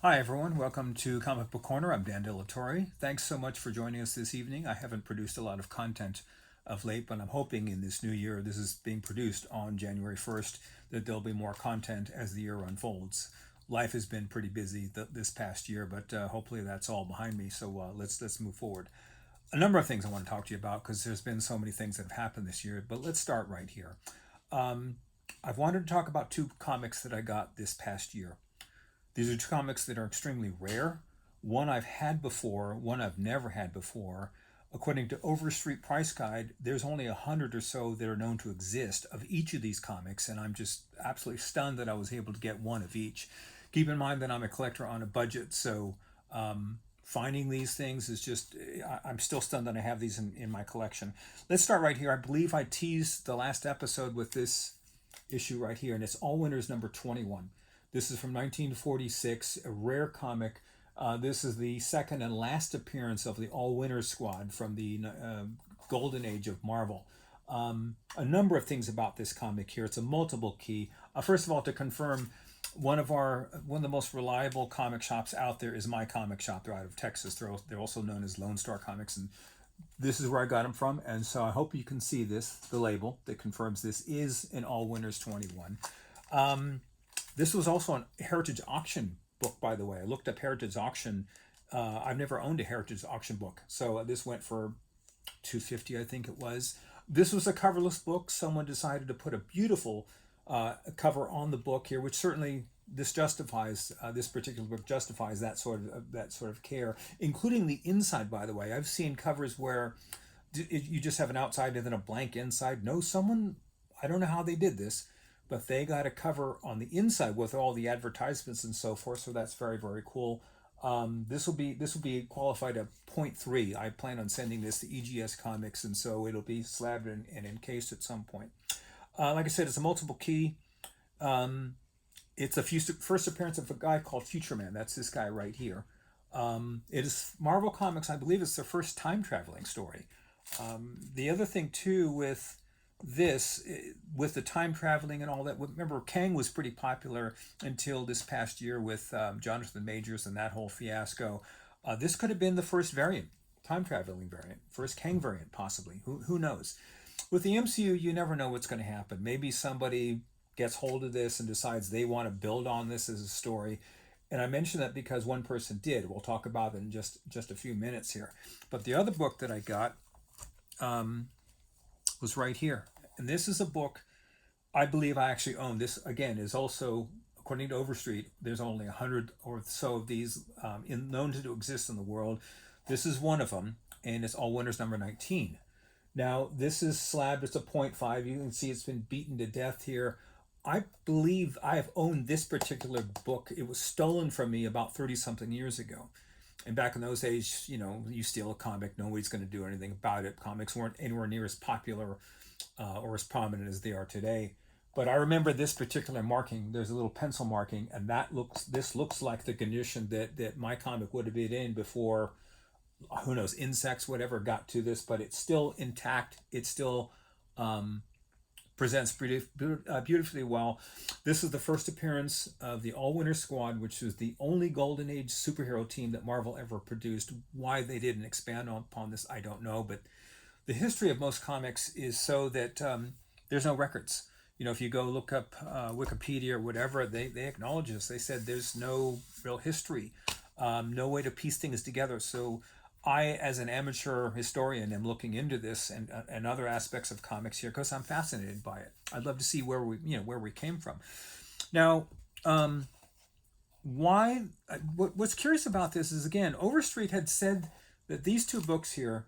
Hi, everyone. Welcome to Comic Book Corner. I'm Dan Dilatori. Thanks so much for joining us this evening. I haven't produced a lot of content of late, but I'm hoping in this new year, this is being produced on January 1st, that there'll be more content as the year unfolds. Life has been pretty busy this past year, but hopefully that's all behind me. So let's move forward. A number of things I want to talk to you about because there's been so many things that have happened this year, but let's start right here. Um, I've wanted to talk about two comics that I got this past year. These are two comics that are extremely rare. One I've had before, one I've never had before. According to Overstreet Price Guide, there's only 100 or so that are known to exist of each of these comics, and I'm just absolutely stunned that I was able to get one of each. Keep in mind that I'm a collector on a budget, so finding these things is just, I'm still stunned that I have these in my collection. Let's start right here. I believe I teased the last episode with this issue right here, and it's All Winners number 21. This is from 1946, a rare comic. This is the second and last appearance of the All Winners squad from the golden age of Marvel. A number of things about this comic here. It's a multiple key. First of all, to confirm, one of the most reliable comic shops out there is My Comic Shop. They're out of Texas. They're also known as Lone Star Comics, and this is where I got them from. And so I hope you can see this, the label that confirms this is an All Winners 21. This was also an Heritage Auction book, by the way. I looked up Heritage Auction. I've never owned a Heritage Auction book, so this went for $250, I think it was. This was a coverless book. Someone decided to put a beautiful cover on the book here, which certainly this justifies. This particular book justifies that sort of care, including the inside. By the way, I've seen covers where you just have an outside and then a blank inside. No, someone, I don't know how they did this, but they got a cover on the inside with all the advertisements and so forth. So that's very, very cool. This will be qualified at point 0.3. I plan on sending this to EGS Comics, and so it'll be slabbed and encased at some point. Like I said, it's a multiple key. It's a first appearance of a guy called Future Man. That's this guy right here. It is Marvel Comics. I believe it's their first time traveling story. The other thing too with the time traveling and all that. Remember, Kang was pretty popular until this past year with Jonathan Majors and that whole fiasco. This could have been the first variant, time traveling variant, first Kang variant, possibly. Who knows? With the MCU, you never know what's going to happen. Maybe somebody gets hold of this and decides they want to build on this as a story. And I mention that because one person did. We'll talk about it in just a few minutes here. But the other book that I got was right here. And this is a book I believe I actually own. This, again, is also, according to Overstreet, there's only 100 or so of these known to exist in the world. This is one of them, and it's All Winners number 19. Now, this is slabbed. It's a point 0.5. You can see it's been beaten to death here. I believe I have owned this particular book. It was stolen from me about 30 something years ago. And back in those days, you steal a comic, nobody's going to do anything about it. Comics weren't anywhere near as popular or as prominent as they are today. But I remember this particular marking. There's a little pencil marking, and this looks like the condition that my comic would have been in before, who knows, insects, whatever, got to this. But it's still intact. It still presents beautifully well. This is the first appearance of the All Winter Squad, which is the only Golden Age superhero team that Marvel ever produced. Why they didn't expand upon this, I don't know. But the history of most comics is so that there's no records. If you go look up Wikipedia or whatever, they acknowledge this. They said there's no real history, no way to piece things together. So I, as an amateur historian, am looking into this and other aspects of comics here because I'm fascinated by it. I'd love to see where we came from. Now, what's curious about this is, again, Overstreet had said that these two books here,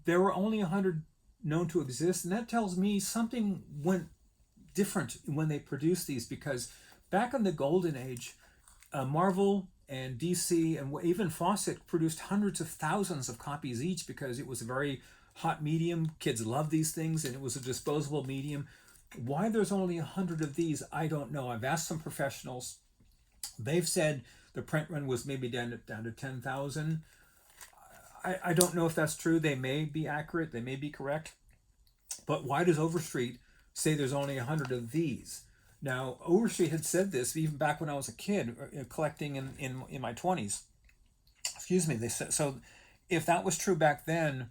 there were only 100 known to exist, and that tells me something went different when they produced these, because back in the golden age, Marvel and DC and even Fawcett produced hundreds of thousands of copies each because it was a very hot medium. Kids loved these things, and it was a disposable medium. Why there's only 100 of these, I don't know. I've asked some professionals. They've said the print run was maybe down to 10,000. I don't know if that's true. They may be accurate. They may be correct. But why does Overstreet say there's only 100 of these? Now, Overstreet had said this even back when I was a kid, collecting in my 20s. Excuse me. They said so. If that was true back then,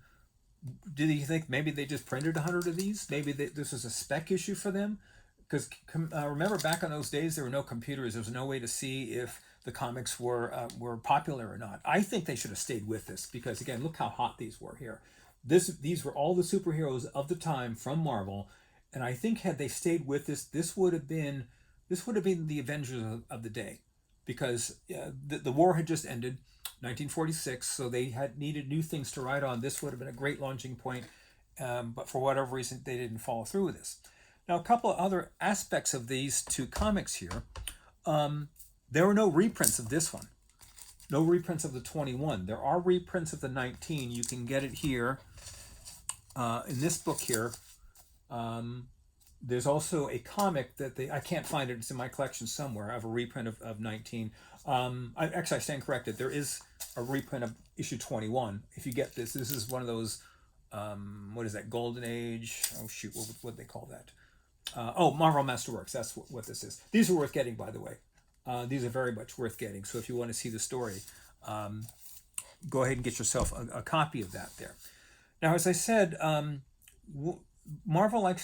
did you think maybe they just printed 100 of these? Maybe this was a spec issue for them? Because remember, back in those days, there were no computers. There was no way to see if the comics were popular or not. I think they should have stayed with this because, again, look how hot these were here. These were all the superheroes of the time from Marvel, and I think had they stayed with this, this would have been the Avengers of the day, because the war had just ended, 1946, so they had needed new things to write on. This would have been a great launching point, but for whatever reason, they didn't follow through with this. Now, a couple of other aspects of these two comics here. There were no reprints of this one. No reprints of the 21. There are reprints of the 19. You can get it here in this book here. There's also a comic that I can't find it. It's in my collection somewhere. I have a reprint of 19. I stand corrected. There is a reprint of issue 21. If you get this is one of those, what is that, Golden Age? Oh, shoot, what would they call that? Marvel Masterworks. That's what this is. These are worth getting, by the way. These are very much worth getting. So if you want to see the story, go ahead and get yourself a copy of that there. Now, as I said, Marvel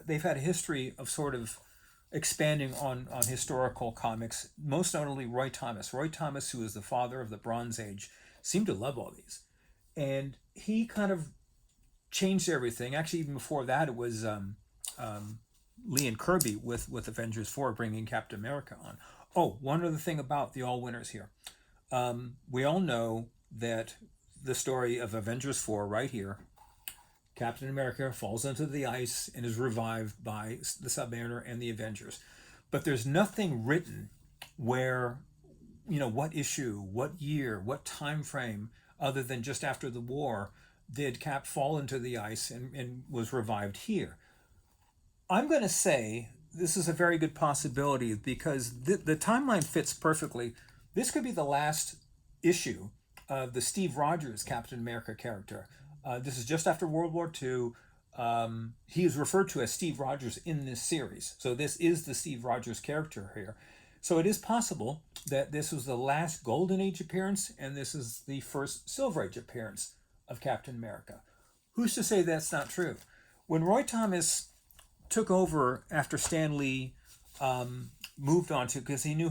they've had a history of sort of expanding on historical comics, most notably Roy Thomas. Roy Thomas, who is the father of the Bronze Age, seemed to love all these. And he kind of changed everything. Actually, even before that, it was Lee and Kirby with Avengers 4 bringing Captain America on. Oh, one other thing about the All Winners here. We all know that the story of Avengers 4 right here, Captain America falls into the ice and is revived by the Submariner and the Avengers. But there's nothing written where, what issue, what year, what time frame, other than just after the war, did Cap fall into the ice and was revived here. I'm going to say this is a very good possibility because the timeline fits perfectly. This could be the last issue of the Steve Rogers Captain America character. This is just after World War II. He is referred to as Steve Rogers in this series. So this is the Steve Rogers character here. So it is possible that this was the last Golden Age appearance and this is the first Silver Age appearance of Captain America. Who's to say that's not true? When Roy Thomas took over after Stan Lee moved on to, because he knew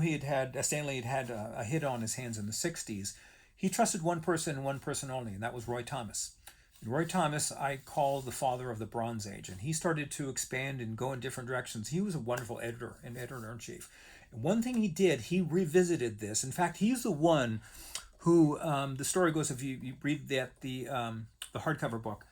Stan Lee had a hit on his hands in the 60s, he trusted one person and one person only, and that was Roy Thomas. And Roy Thomas, I call the father of the Bronze Age, and he started to expand and go in different directions. He was a wonderful editor and editor-in-chief. And one thing he did, he revisited this. In fact, he's the one who, the story goes, if you read the hardcover book,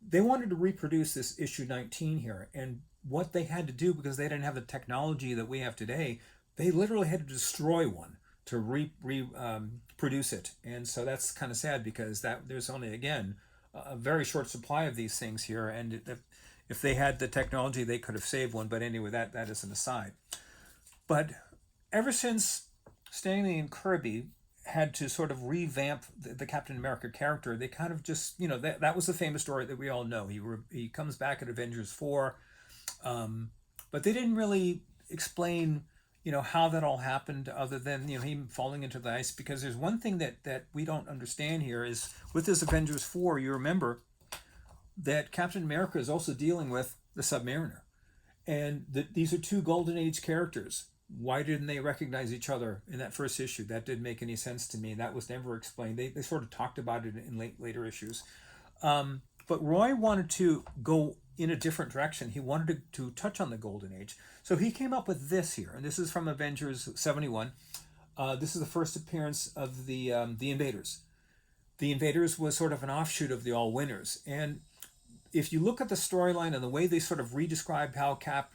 they wanted to reproduce this issue 19 here, and what they had to do, because they didn't have the technology that we have today, they literally had to destroy one to reproduce it. And so that's kind of sad because there's only, again, a very short supply of these things here, and if they had the technology, they could have saved one. But anyway, that is an aside. But ever since Stan Lee and Kirby had to sort of revamp the Captain America character, they kind of just, that was the famous story that we all know. He comes back at Avengers 4, but they didn't really explain, how that all happened other than, him falling into the ice. Because there's one thing that we don't understand here is with this Avengers 4, you remember that Captain America is also dealing with the Submariner. And these are two Golden Age characters. Why didn't they recognize each other in that first issue? That didn't make any sense to me. That was never explained. They sort of talked about it in later issues. But Roy wanted to go in a different direction. He wanted to touch on the Golden Age. So he came up with this here. And this is from Avengers 71. This is the first appearance of the Invaders. The Invaders was sort of an offshoot of the All Winners. And if you look at the storyline and the way they sort of redescribe how Cap,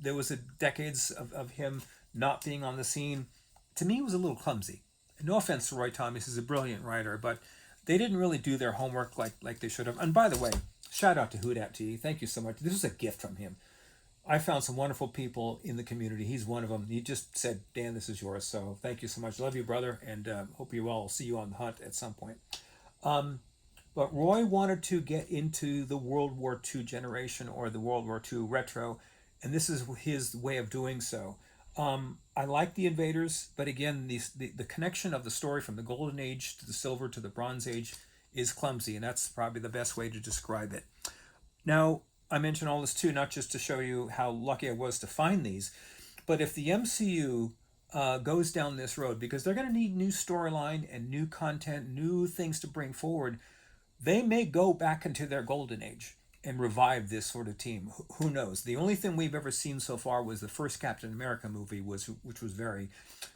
there was decades of him not being on the scene, to me it was a little clumsy. No offense to Roy Thomas, he's a brilliant writer, but they didn't really do their homework like they should have. And by the way, shout out to Houdat T. Thank you so much. This was a gift from him. I found some wonderful people in the community. He's one of them. He just said, Dan, this is yours. So thank you so much. Love you, brother, and hope you all see you on the hunt at some point. But Roy wanted to get into the World War II generation or the World War II retro, and this is his way of doing so. I like the Invaders, but again, the connection of the story from the Golden Age to the Silver to the Bronze Age is clumsy, and that's probably the best way to describe it. Now, I mention all this too, not just to show you how lucky I was to find these, but if the MCU goes down this road, because they're going to need new storyline and new content, new things to bring forward, they may go back into their golden age and revive this sort of team. Who knows? The only thing we've ever seen so far was the first Captain America movie, which was very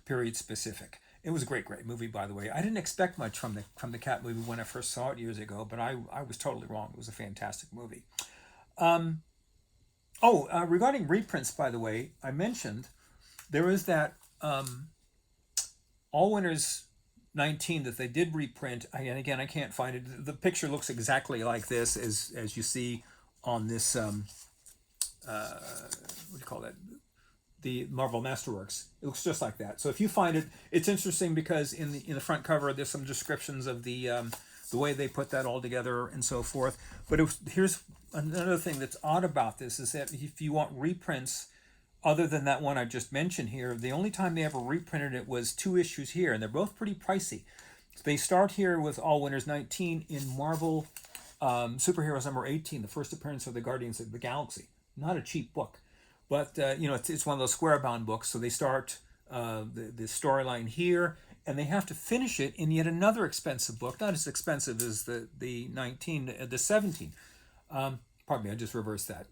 period specific. It was a great movie, by the way. I didn't expect much from the Cap movie when I first saw it years ago, but I was totally wrong. It was a fantastic movie. Regarding reprints, by the way, I mentioned there is that All Winners 19 that they did reprint. And again, I can't find it. The picture looks exactly like this as you see on this. What do you call that? The Marvel Masterworks. It looks just like that. So if you find it, it's interesting because in the front cover there's some descriptions of the way they put that all together and so forth. But here's another thing that's odd about this is that if you want reprints other than that one I just mentioned here, the only time they ever reprinted it was 2 issues here, and they're both pretty pricey. They start here with All Winners 19 in Marvel Superheroes number 18, the first appearance of the Guardians of the Galaxy. Not a cheap book, but it's one of those square bound books. So they start the storyline here, and they have to finish it in yet another expensive book, not as expensive as the 17. Pardon me, I just reversed that.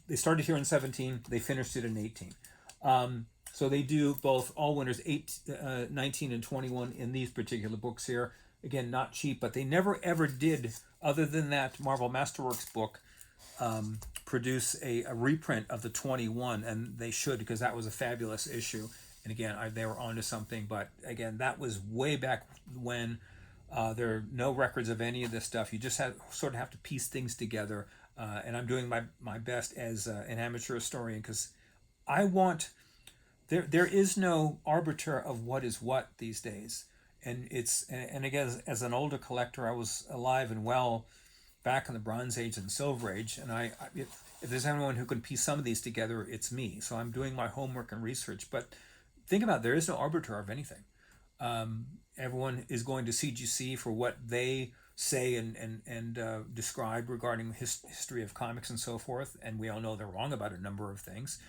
They started here in 17, they finished it in 18. So they do both All Winners 19 and 21 in these particular books here. Again, not cheap, but they never ever did, other than that Marvel Masterworks book, produce a reprint of the 21, and they should, because that was a fabulous issue. And again, they were onto something, but again, that was way back when there are no records of any of this stuff. You just sort of have to piece things together. And I'm doing my best as an amateur historian, because I want there is no arbiter of what is what these days, and again, as an older collector, I was alive and well back in the Bronze Age and Silver Age, and if there's anyone who can piece some of these together, it's me. So I'm doing my homework and research. But think about it, there is no arbiter of anything. Everyone is going to CGC for what they say and describe regarding history of comics and so forth, and we all know they're wrong about a number of things.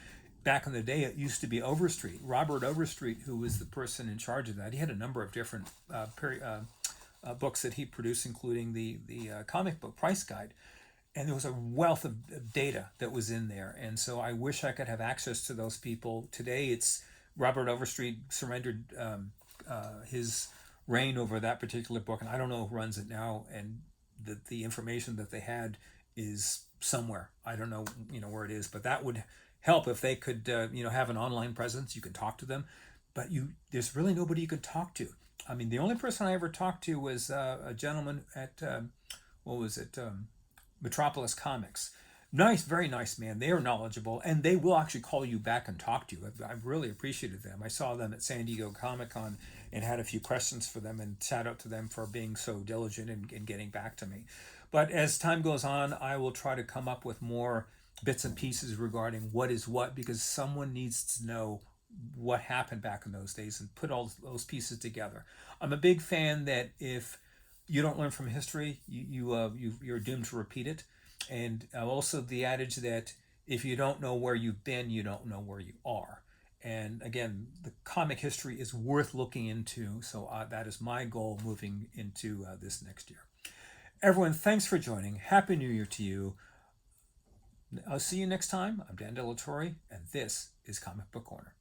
Back in the day, it used to be Overstreet. Robert Overstreet, who was the person in charge of that, he had a number of different books that he produced, including the comic book price guide, and there was a wealth of data that was in there. And so I wish I could have access to those people. Today, it's Robert Overstreet surrendered his reign over that particular book, and I don't know who runs it now, and the information that they had is somewhere. I don't know where it is, but that would help if they could have an online presence. You can talk to them, but there's really nobody you could talk to. I mean, the only person I ever talked to was a gentleman at Metropolis Comics. Nice, very nice man. They are knowledgeable, and they will actually call you back and talk to you. I've really appreciated them. I saw them at San Diego Comic-Con and had a few questions for them, and shout out to them for being so diligent in getting back to me. But as time goes on, I will try to come up with more bits and pieces regarding what is what, because someone needs to know what happened back in those days and put all those pieces together. I'm a big fan that if you don't learn from history, you're doomed to repeat it. And also the adage that if you don't know where you've been, you don't know where you are. And again, the comic history is worth looking into. So that is my goal moving into this next year. Everyone, thanks for joining. Happy New Year to you. I'll see you next time. I'm Dan Delatorre, and this is Comic Book Corner.